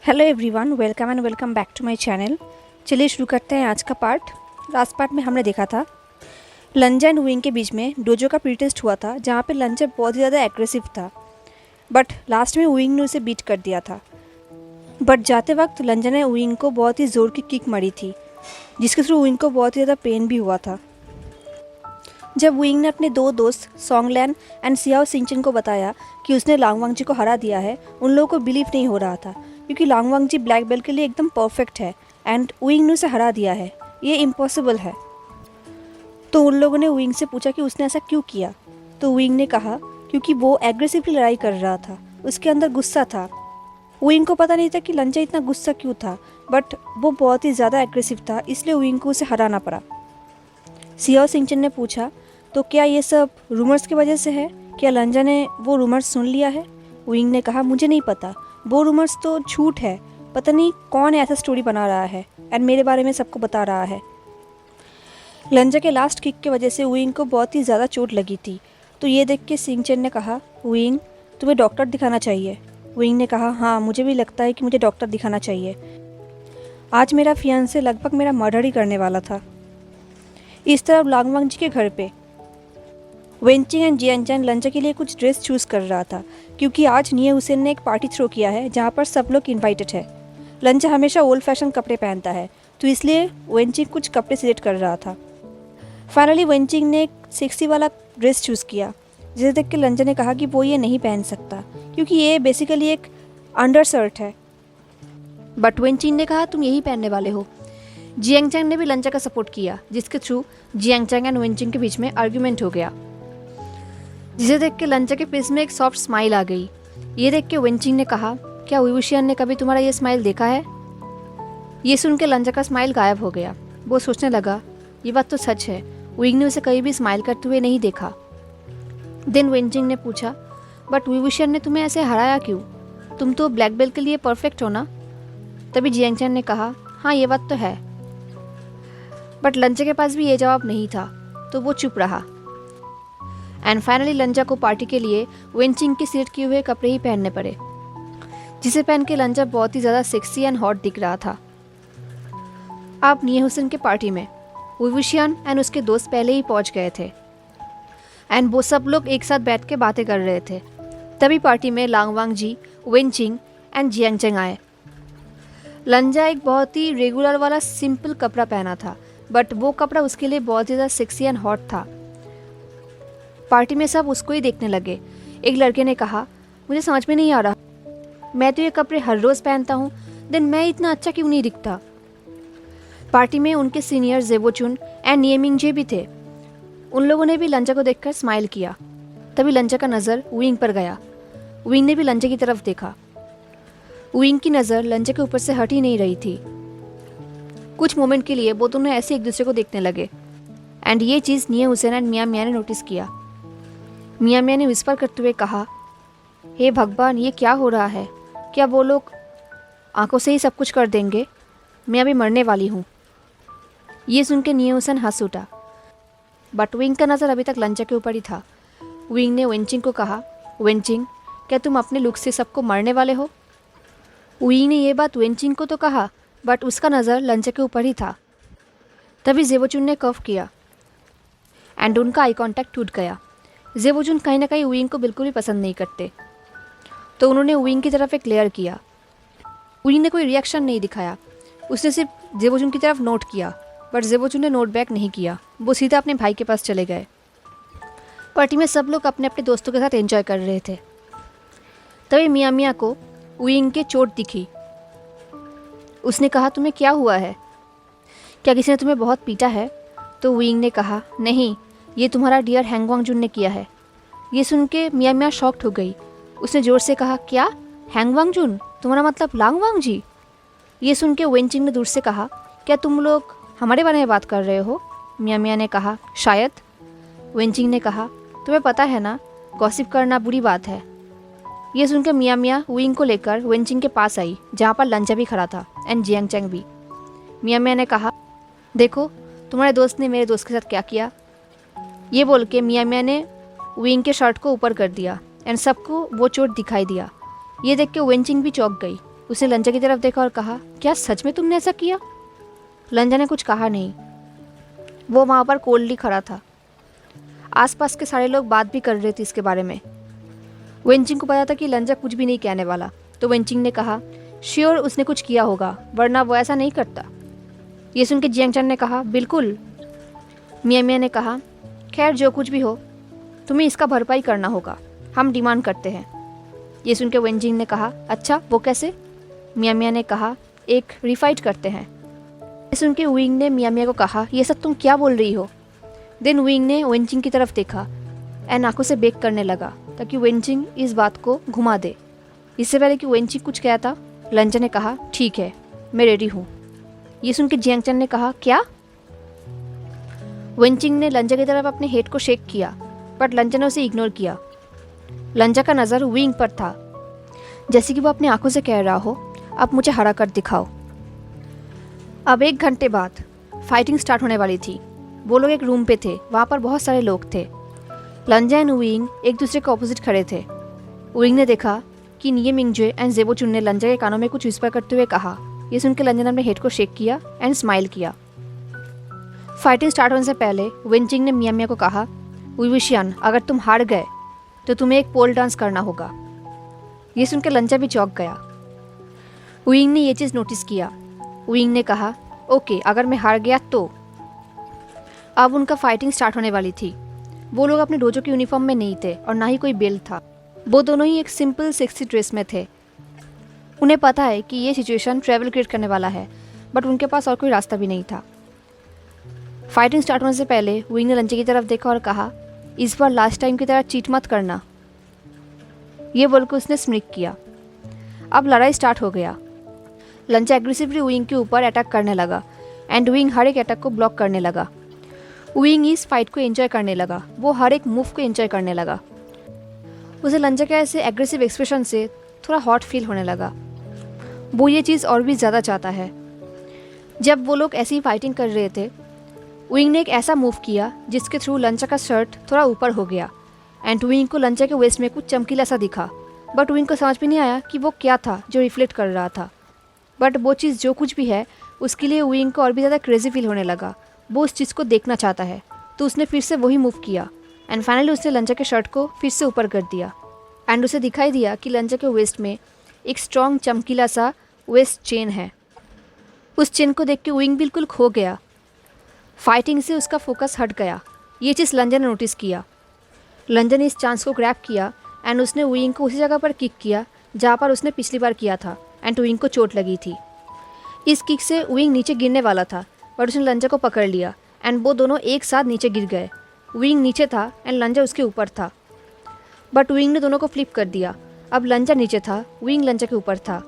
Hello everyone, welcome and welcome back to my channel. चलिए शुरू करते हैं आज का पार्ट। लास्ट पार्ट में हमने देखा था लंजा एंड विंग के बीच में डोजो का प्री टेस्ट हुआ था, जहाँ पे लंजा बहुत ही ज़्यादा एग्रेसिव था, बट लास्ट में विंग ने उसे बीट कर दिया था। बट जाते वक्त लंजा ने विंग को बहुत ही ज़ोर की किक मारी थी, जिसके थ्रू विंग को बहुत ही ज़्यादा पेन भी हुआ था। जब विंग ने अपने दो दोस्त सोंगलैन एंड सियाओ सिंचन को बताया कि उसने लांगवांग जी को हरा दिया है, उन लोगों को बिलीव नहीं हो रहा था, क्योंकि लांगवांग जी ब्लैक बेल्ट के लिए एकदम परफेक्ट है एंड विंग ने उसे हरा दिया है, ये इम्पॉसिबल है। तो उन लोगों ने विंग से पूछा कि उसने ऐसा क्यों किया। तो विंग ने कहा क्योंकि वो एग्रेसिवली लड़ाई कर रहा था, उसके अंदर गुस्सा था। विंग को पता नहीं था कि लंजा इतना गुस्सा क्यों था, बट वो बहुत ही ज़्यादा एग्रेसिव था, इसलिए विंग को उसे हराना पड़ा। सियाओ सिंचन ने पूछा, तो क्या ये सब रूमर्स की वजह से है? क्या लंजा ने वो रूमर्स सुन लिया है? विंग ने कहा, मुझे नहीं पता, वो रूमर्स तो झूठ है, पता नहीं कौन ऐसा स्टोरी बना रहा है एंड मेरे बारे में सबको बता रहा है। लंजा के लास्ट किक की वजह से विंग को बहुत ही ज़्यादा चोट लगी थी। तो ये देख के सिंचन ने कहा, विंग तुम्हें डॉक्टर दिखाना चाहिए। विंग ने कहा, हाँ मुझे भी लगता है कि मुझे डॉक्टर दिखाना चाहिए, आज मेरा फियांसे लगभग मेरा मर्डर ही करने वाला था। इस तरह लांगवांग जी के घर पे वेंचिंग एंड जियांगचैन लंजा के लिए कुछ ड्रेस चूज़ कर रहा था, क्योंकि आज निये हुसैन ने एक पार्टी थ्रो किया है जहाँ पर सब लोग इनवाइटेड है। लंजा हमेशा ओल्ड फैशन कपड़े पहनता है, तो इसलिए वेंचिंग कुछ कपड़े सिलेक्ट कर रहा था। फाइनली वेंचिंग ने एक सेक्सी वाला ड्रेस चूज़ किया, जिसे देख के लंजा ने कहा कि वो ये नहीं पहन सकता, क्योंकि ये बेसिकली एक अंडर शर्ट है। बट वेंचिंग ने कहा, तुम यही पहनने वाले हो। जियांगचैन ने भी लंजा का सपोर्ट किया, जिसके थ्रू जियांगचैन एंड वेंचिंग के बीच में आर्ग्यूमेंट हो गया, जिसे देख के लंजा के फेस में एक सॉफ्ट स्माइल आ गई। ये देख के वेंचिंग ने कहा, क्या विवुशियन ने कभी तुम्हारा ये स्माइल देखा है? ये सुन के लंजा का स्माइल गायब हो गया। वो सोचने लगा, ये बात तो सच है, विंग ने उसे कहीं भी स्माइल करते हुए नहीं देखा। देन वेंचिंग ने पूछा, बट विवुशियन ने तुम्हें ऐसे हराया क्यों? तुम तो ब्लैक बेल्ट के लिए परफेक्ट हो ना? तभी जियांगचैन ने कहा, हाँ ये बात तो है। बट लंजा के पास भी ये जवाब नहीं था, तो वो चुप रहा। एंड फाइनली लंजा को पार्टी के लिए वेंचिंग के सिलेक्ट किए हुए कपड़े ही पहनने पड़े, जिसे पहन के लंजा बहुत ही ज़्यादा सेक्सी एंड हॉट दिख रहा था। अब निये हुसैन के पार्टी में विवुशियन एंड उसके दोस्त पहले ही पहुंच गए थे, एंड वो सब लोग एक साथ बैठ के बातें कर रहे थे। तभी पार्टी में लांगवांग जी, वेंचिंग एंड जियांगचैन आए। लंजा एक बहुत ही रेगुलर वाला सिंपल कपड़ा पहना था, बट वो कपड़ा उसके लिए बहुत ज़्यादा सेक्सी एंड हॉट था। पार्टी में सब उसको ही देखने लगे। एक लड़के ने कहा, मुझे समझ में नहीं आ रहा, मैं तो ये कपड़े हर रोज़ पहनता हूँ, देन मैं इतना अच्छा क्यों नहीं दिखता? पार्टी में उनके सीनियर जेबोचुन एंड नियमिंगजे भी थे। उन लोगों ने भी लंजा को देखकर स्माइल किया। तभी लंजा का नज़र विंग पर गया। विंग ने भी लंजा की तरफ देखा। विंग की नज़र लंजा के ऊपर से हट ही नहीं रही थी। कुछ मोमेंट के लिए वो दोनों ऐसे एक दूसरे को देखने लगे, एंड ये चीज़ निये हुसैन एंड मियाँ मियाँ ने नोटिस किया। मियाँ मियाँ ने विस्पर करते हुए कहा, हे भगवान, ये क्या हो रहा है? क्या वो लोग आंखों से ही सब कुछ कर देंगे? मैं अभी मरने वाली हूँ। ये सुन के निये हुसैन हंस उठा, बट विंग का नज़र अभी तक लंजा के ऊपर ही था। विंग ने वेंचिंग को कहा, वेंचिंग, क्या तुम अपने लुक से सबको मारने वाले हो? विंग ने ये बात वेंचिंग को तो कहा, बट उसका नज़र लंजा के ऊपर ही था। तभी जेबोचुन ने कफ किया एंड उनका आई कांटेक्ट टूट गया। जेबोचुन कहीं ना कहीं विंग को बिल्कुल भी पसंद नहीं करते, तो उन्होंने विंग की तरफ एक ग्लेयर किया। विंग ने कोई रिएक्शन नहीं दिखाया, उसने सिर्फ जेबोचुन की तरफ नोट किया, बट जेबोचुन ने नोट बैक नहीं किया। वो सीधा अपने भाई के पास चले गए। पार्टी में सब लोग अपने अपने दोस्तों के साथ एंजॉय कर रहे थे। तभी मियाँ मियाँ को विंग के चोट दिखी। उसने कहा, तुम्हें क्या हुआ है? क्या किसी ने तुम्हें बहुत पीटा है? तो विंग ने कहा, नहीं, ये तुम्हारा डियर हैंगवांग जुन ने किया है। ये सुन के मियाँ मियाँ शॉक्ड हो गई। उसने ज़ोर से कहा, क्या? हैंगवांग जुन? तुम्हारा मतलब लांगवांग जी? ये सुन के वेंचिंग ने दूर से कहा, क्या तुम लोग हमारे बारे में बात कर रहे हो? मियाँ मियाँ ने कहा, शायद। वेंचिंग ने कहा, तुम्हें पता है ना, गॉसिप करना बुरी बात है। ये सुनकर मियाँ मियाँ विंग को लेकर वेंचिंग के पास आई, जहाँ पर लंजा भी खड़ा था एंड जियांगचैन भी। मियाँ मियाँ ने कहा, देखो तुम्हारे दोस्त ने मेरे दोस्त के साथ क्या किया। ये बोल के मियाँ मियाँ ने विंग के शर्ट को ऊपर कर दिया एंड सबको वो चोट दिखाई दिया। ये देख के वेंचिंग भी चौंक गई। उसने लंजा की तरफ देखा और कहा, क्या सच में तुमने ऐसा किया? लंजा ने कुछ कहा नहीं। वो वहाँ पर कोल्डली खड़ा था। आसपास के सारे लोग बात भी कर रहे थे इसके बारे में। वेंचिंग को पता था कि लंजा कुछ भी नहीं कहने वाला, तो वेंचिंग ने कहा, श्योर उसने कुछ किया होगा, वरना वो ऐसा नहीं करता। ये सुन के जियांगचैन ने कहा, बिल्कुल। मियाँ मियाँ ने कहा, खैर जो कुछ भी हो तुम्हें इसका भरपाई करना होगा, हम डिमांड करते हैं। ये सुन के वेंचिंग ने कहा, अच्छा वो कैसे? मियाँ मियाँ ने कहा, एक रिफाइट करते हैं। ये सुन के विंग ने मियाँ मियाँ को कहा, ये सब तुम क्या बोल रही हो? देन विंग ने वेंचिंग की तरफ देखा एंड आंखों से बेक करने लगा ताकि वेंचिंग इस बात को घुमा दे। इससे पहले कि वेंचिंग कुछ कहता, लंजा ने कहा, ठीक है मैं रेडी हूँ। ये सुन के जियांगचैन ने कहा, क्या? वेंचिंग ने लंजा की तरफ अपने हेड को शेक किया, बट लंजा ने उसे इग्नोर किया। लंजा का नज़र विंग पर था, जैसे कि वो अपनी आंखों से कह रहा हो, अब मुझे हरा कर दिखाओ। अब 1 घंटे बाद फाइटिंग स्टार्ट होने वाली थी। वो लोग एक रूम पे थे, वहाँ पर बहुत सारे लोग थे। लंजा एंड विंग एक दूसरे के ऑपोजिट खड़े थे। विंग ने देखा कि निये मिंगजे एंड जेबो चुन ने लंजा के कानों में कुछ विस्पर करते हुए कहा। ये सुनकर लंजा ने अपने हेड को शेक किया एंड स्माइल किया। फाइटिंग स्टार्ट होने से पहले वेंचिंग ने मियाँ मियाँ को कहा, विविशियन अगर तुम हार गए तो तुम्हें एक पोल डांस करना होगा। ये सुनकर लंजा भी चौंक गया। विंग ने ये चीज़ नोटिस किया। विंग ने कहा, ओके अगर मैं हार गया तो। अब उनका फाइटिंग स्टार्ट होने वाली थी। वो लोग अपने डोजो की यूनिफॉर्म में नहीं थे और ना ही कोई बेल्ट था। वो दोनों ही एक सिंपल सेक्सी ड्रेस में थे। उन्हें पता है कि ये सिचुएशन ट्रैवल क्रिएट करने वाला है, बट उनके पास और कोई रास्ता भी नहीं था। फाइटिंग स्टार्ट होने से पहले विंग ने लंजा की तरफ देखा और कहा, इस बार लास्ट टाइम की तरह चीट मत करना। ये बोलकर उसने स्मिक किया। अब लड़ाई स्टार्ट हो गया। लंजा एग्रेसिवली विंग के ऊपर अटैक करने लगा एंड विंग हर एक अटैक को ब्लॉक करने लगा। विंग इस फाइट को एंजॉय करने लगा। वो हर एक मूव को एंजॉय करने लगा। उसे लंजा के ऐसे एग्रेसिव एक्सप्रेशन से थोड़ा हॉट फील होने लगा। वो ये चीज़ और भी ज़्यादा चाहता है। जब वो लोग ऐसी फाइटिंग कर रहे थे, विंग ने एक ऐसा मूव किया जिसके थ्रू लंजा का शर्ट थोड़ा ऊपर हो गया एंड विंग को लंजा के वेस्ट में कुछ चमकीला सा दिखा। बट विंग को समझ में नहीं आया कि वो क्या था जो रिफ्लेक्ट कर रहा था। बट वो चीज़ जो कुछ भी है उसके लिए विंग को और भी ज़्यादा क्रेजी फील होने लगा। वो उस चीज़ को देखना चाहता है, तो उसने फिर से वही मूव किया एंड फाइनली उसने लंजा के शर्ट को फिर से ऊपर कर दिया एंड उसे दिखाई दिया कि लंजा के वेस्ट में एक स्ट्रॉन्ग चमकीला सा वेस्ट चेन है। उस चेन को देख के विंग बिल्कुल खो गया। फाइटिंग से उसका फोकस हट गया। ये चीज़ लंजा ने नोटिस किया। लंजा ने इस चांस को ग्रैब किया एंड उसने विंग को उसी जगह पर किक किया जहाँ पर उसने पिछली बार किया था एंड विंग को चोट लगी थी। इस किक से विंग नीचे गिरने वाला था, बट उसने लंजा को पकड़ लिया एंड वो दोनों एक साथ नीचे गिर गए। विंग नीचे था एंड लंजा उसके ऊपर था, बट विंग ने दोनों को फ्लिप कर दिया। अब लंजा नीचे था, विंग लंजा के ऊपर था।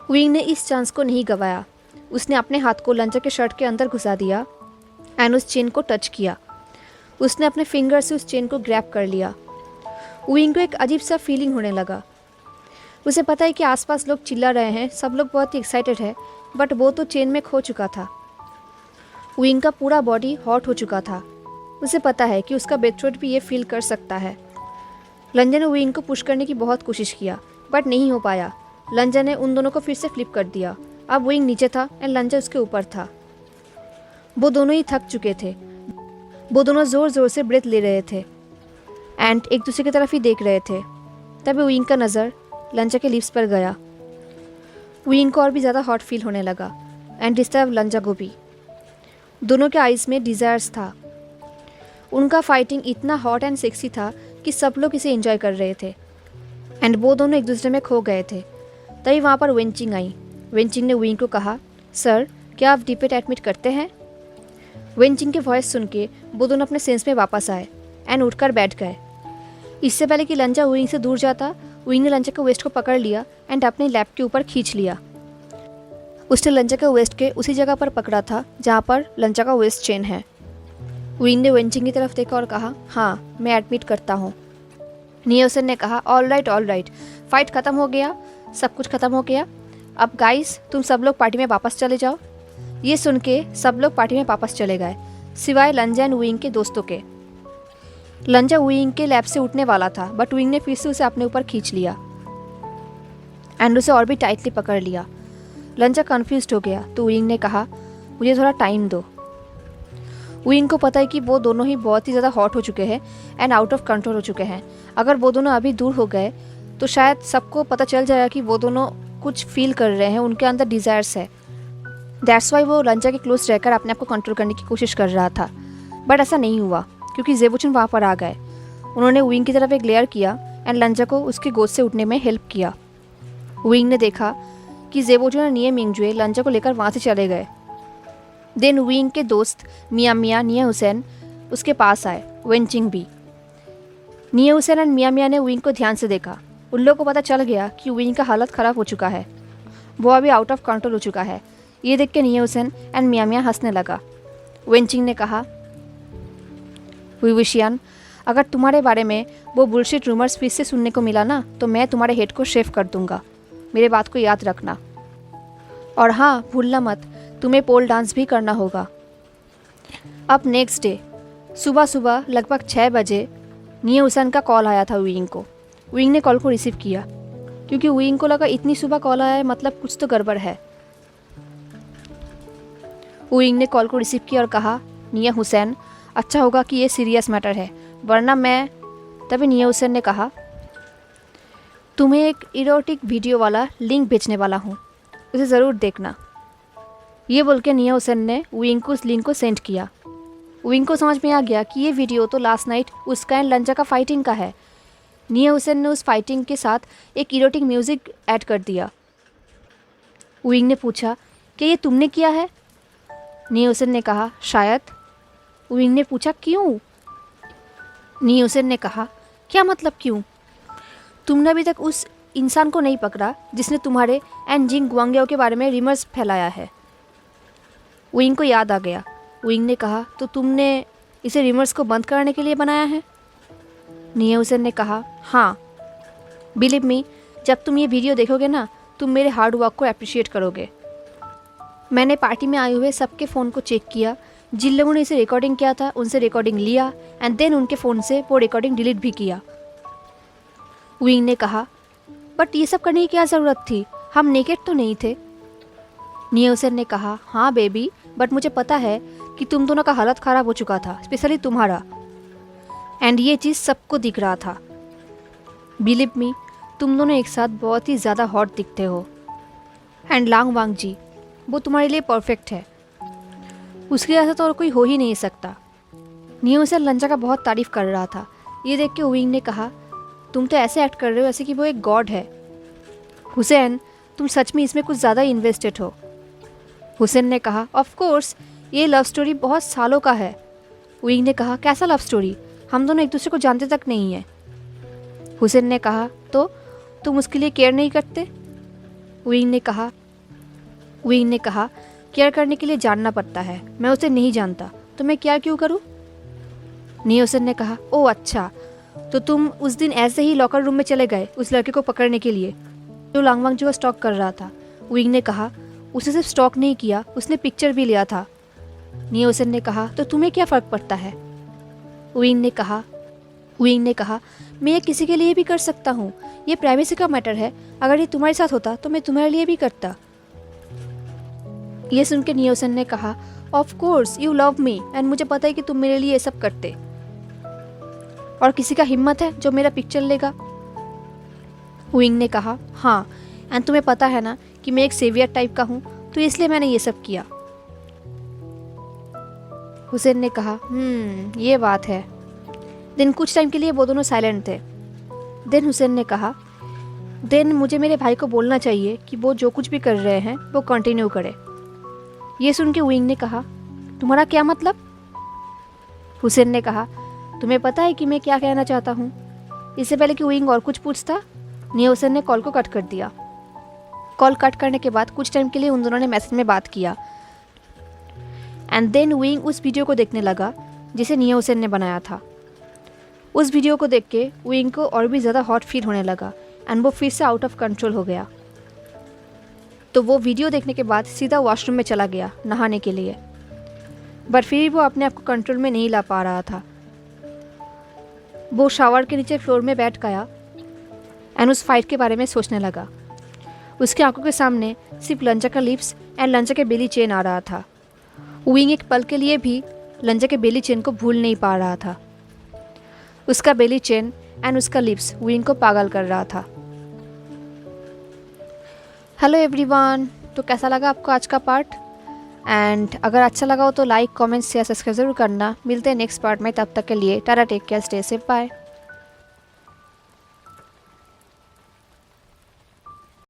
विंग ने इस चांस को नहीं गंवाया। उसने अपने हाथ को लंजा के शर्ट के अंदर घुसा दिया एंड उस चेन को टच किया। उसने अपने फिंगर से उस चेन को ग्रैब कर लिया। विंग को एक अजीब सा फीलिंग होने लगा। उसे पता है कि आसपास लोग चिल्ला रहे हैं, सब लोग बहुत ही एक्साइटेड है, बट वो तो चेन में खो चुका था। विंग का पूरा बॉडी हॉट हो चुका था। उसे पता है कि उसका बेथ्रोट भी ये फील कर सकता है। लंजा ने विंग को पुश करने की बहुत कोशिश किया, बट नहीं हो पाया। लंजा ने उन दोनों को फिर से फ्लिप कर दिया। अब विंग नीचे था एंड लंजा उसके ऊपर था। वो दोनों ही थक चुके थे। वो दोनों ज़ोर ज़ोर से ब्रेथ ले रहे थे एंड एक दूसरे की तरफ ही देख रहे थे। तभी विंग का नज़र लंजा के लिप्स पर गया। विंग को और भी ज़्यादा हॉट फील होने लगा एंड इस तरफ लंजा को भी। दोनों के आइज़ में डिज़ायर्स था। उनका फाइटिंग इतना हॉट एंड सेक्सी था कि सब लोग इसे एंजॉय कर रहे थे एंड वो दोनों एक दूसरे में खो गए थे। तभी वहाँ पर वेंचिंग आई। वेंचिंग ने विंग को कहा, सर क्या आप डिबेट एडमिट करते हैं? वेंचिंग के वॉइस सुन के वो दोनों अपने सेंस में वापस आए एंड उठकर बैठ गए। इससे पहले कि लंजा विंग से दूर जाता, विंग ने लंजा के वेस्ट को पकड़ लिया एंड अपने लैप के ऊपर खींच लिया। उसने लंजा के वेस्ट के उसी जगह पर पकड़ा था जहाँ पर लंजा का वेस्ट चेन है। विंग ने वेंचिंग की तरफ देखा और कहा, हाँ मैं एडमिट करता हूँ। नियोसन ने कहा, ऑल राइट, फाइट ख़त्म हो गया, सब कुछ ख़त्म हो गया। अब गाइस तुम सब लोग पार्टी में वापस चले जाओ। ये सुन के सब लोग पार्टी में वापस चले गए, सिवाय लंजा एंड विंग के दोस्तों के। लंजा विंग के लैब से उठने वाला था, बट विंग ने फिर से उसे अपने ऊपर खींच लिया एंड उसे और भी टाइटली पकड़ लिया। लंचा कन्फ्यूज्ड हो गया तो विंग ने कहा, मुझे थोड़ा टाइम दो। विंग को पता है कि वो दोनों ही बहुत ही ज़्यादा हॉट हो चुके हैं एंड आउट ऑफ कंट्रोल हो चुके हैं। अगर वो दोनों अभी दूर हो गए तो शायद सबको पता चल जाएगा कि वो दोनों कुछ फील कर रहे हैं, उनके अंदर डिज़ायर्स है। दैट्स वाई वो लंचा के क्लोज रहकर अपने आप को कंट्रोल करने की कोशिश कर रहा था। बट ऐसा नहीं हुआ क्योंकि ज़ेबुचन वहाँ पर आ गए। उन्होंने विंग की तरफ एक ग्लेयर किया एंड लंचा को उसके गोद से उठने में हेल्प किया। विंग ने देखा कि ज़ेबुचन और निये मिंगजुए लंचा को लेकर वहाँ से चले गए। देन विंग के दोस्त मिया निये हुसैन उसके पास आए, वेंचिंग भी। निये हुसैन एंड मिया ने विंग को ध्यान से देखा। उन लोगों को पता चल गया कि विंग का हालत ख़राब हो चुका है, वो अभी आउट ऑफ कंट्रोल हो चुका है। ये देख के निये हुसैन एंड मिया हंसने लगा। वेंचिंग ने कहा, विविशियन, अगर तुम्हारे बारे में वो बुलशिट रूमर्स फिर से सुनने को मिला ना तो मैं तुम्हारे हेड को शेव कर दूंगा। मेरे बात को याद रखना। और हाँ, भूलना मत, तुम्हें पोल डांस भी करना होगा। अब नेक्स्ट डे सुबह सुबह लगभग 6 बजे निये हुसैन का कॉल आया था विंग को। विंग ने कॉल को रिसीव किया क्योंकि विंग को लगा इतनी सुबह कॉल आया है, मतलब कुछ तो गड़बड़ है। विंग ने कॉल को रिसीव किया और कहा, निये हुसैन, अच्छा होगा कि ये सीरियस मैटर है, वरना मैं। तभी निये हुसैन ने कहा, तुम्हें एक इरोटिक वीडियो वाला लिंक भेजने वाला हूँ, उसे ज़रूर देखना। ये बोल के निये हुसैन ने विंग को उस लिंक को सेंड किया। विंग को समझ में आ गया कि ये वीडियो तो लास्ट नाइट उसका एंड लंचा का फाइटिंग का है। निये हुसैन ने उस फाइटिंग के साथ एक इरोटिक म्यूज़िक ऐड कर दिया। विंग ने पूछा, क्या ये तुमने किया है? निये हुसैन ने कहा, शायद। विंग ने पूछा, क्यों? निये हुसैन ने कहा, क्या मतलब क्यों? तुमने अभी तक उस इंसान को नहीं पकड़ा जिसने तुम्हारे एंड जिंग ग्वांगयाओ के बारे में रिमर्स फैलाया है। विंग को याद आ गया। विंग ने कहा, तो तुमने इसे रिमर्स को बंद करने के लिए बनाया है? निये हुसैन ने कहा, हाँ। बिलीव मी, जब तुम ये वीडियो देखोगे ना, तुम मेरे हार्ड वर्क को अप्रिशिएट करोगे। मैंने पार्टी में आए हुए सबके फ़ोन को चेक किया। जिन लोगों ने इसे रिकॉर्डिंग किया था उनसे रिकॉर्डिंग लिया एंड देन उनके फ़ोन से वो रिकॉर्डिंग डिलीट भी किया। विंग ने कहा, बट ये सब करने की क्या ज़रूरत थी? हम नेकेड तो नहीं थे। निये हुसैन ने कहा, हाँ बेबी, बट मुझे पता है कि तुम दोनों का हालत ख़राब हो चुका था, स्पेशली तुम्हारा, एंड ये चीज़ सबको दिख रहा था। बिलीव मी, तुम दोनों एक साथ बहुत ही ज़्यादा हॉट दिखते हो। एंड लांग वांग जी, वो तुम्हारे लिए परफेक्ट है, उसके जैसा तो और कोई हो ही नहीं सकता। निये हुसैन लंचा का बहुत तारीफ़ कर रहा था। ये देख के विंग ने कहा, तुम तो ऐसे एक्ट कर रहे हो जैसे कि वो एक गॉड है। हुसैन, तुम सच में इसमें कुछ ज़्यादा इन्वेस्टेड हो। हुसैन ने कहा, ऑफ कोर्स, ये लव स्टोरी बहुत सालों का है। विंग ने कहा, कैसा लव स्टोरी? हम दोनों एक दूसरे को जानते तक नहीं हैं। हुसैन ने कहा, तो तुम उसके लिए केयर नहीं करते? विंग ने कहा, केयर करने के लिए जानना पड़ता है, मैं उसे नहीं जानता तो मैं केयर क्यों करूं? निये हुसैन ने कहा, ओह अच्छा, तो तुम उस दिन ऐसे ही लॉकर रूम में चले गए उस लड़के को पकड़ने के लिए जो लांगवांग जो स्टॉक कर रहा था। विंग ने कहा, उसने सिर्फ स्टॉक नहीं किया, उसने पिक्चर भी लिया था। निये हुसैन ने कहा, तो तुम्हें क्या फ़र्क पड़ता है? विंग ने कहा, मैं ये किसी के लिए भी कर सकता हूँ, ये प्राइवेसी का मैटर है। अगर ये तुम्हारे साथ होता तो मैं तुम्हारे लिए भी करता। ये सुन के निये हुसैन ने कहा, of course you love me and मुझे पता है कि तुम मेरे लिए ये सब करते। और किसी का हिम्मत है जो मेरा पिक्चर लेगा? विंग ने कहा, हाँ, एंड तुम्हें पता है ना कि मैं एक सेवियर टाइप का हूँ, तो इसलिए मैंने ये सब किया। हुसैन ने कहा, ये बात है। देन कुछ टाइम के लिए वो दोनों साइलेंट थे। देन हुसैन ने कहा, देन मुझे मेरे भाई को बोलना चाहिए कि वो जो कुछ भी कर रहे हैं वो कंटिन्यू करे। ये सुन के विंग ने कहा, तुम्हारा क्या मतलब? हुसैन ने कहा, तुम्हें पता है कि मैं क्या कहना चाहता हूँ? इससे पहले कि विंग और कुछ पूछता, निये हुसैन ने कॉल को कट कर दिया। कॉल कट करने के बाद कुछ टाइम के लिए उन दोनों ने मैसेज में बात किया एंड देन विंग उस वीडियो को देखने लगा जिसे निये हुसैन ने बनाया था। उस वीडियो को देख के विंग को और भी ज़्यादा हॉट फील होने लगा एंड वो फिर से आउट ऑफ कंट्रोल हो गया। तो वो वीडियो देखने के बाद सीधा वॉशरूम में चला गया नहाने के लिए, बट फिर वो अपने आप को कंट्रोल में नहीं ला पा रहा था। वो शावर के नीचे फ्लोर में बैठ गया एंड उस फाइट के बारे में सोचने लगा। उसकी आंखों के सामने सिर्फ लंचा का लिप्स एंड लंचा के बेली चेन आ रहा था। विंग एक पल के लिए भी लंचा के बेली चेन को भूल नहीं पा रहा था। उसका बेली चेन एंड उसका लिप्स विंग को पागल कर रहा था। हेलो एवरीवन, तो कैसा लगा आपको आज का पार्ट? एंड अगर अच्छा लगा हो तो लाइक, कमेंट, शेयर, सब्सक्राइब जरूर करना। मिलते हैं नेक्स्ट पार्ट में, तब तक के लिए tata, take care, stay safe, bye.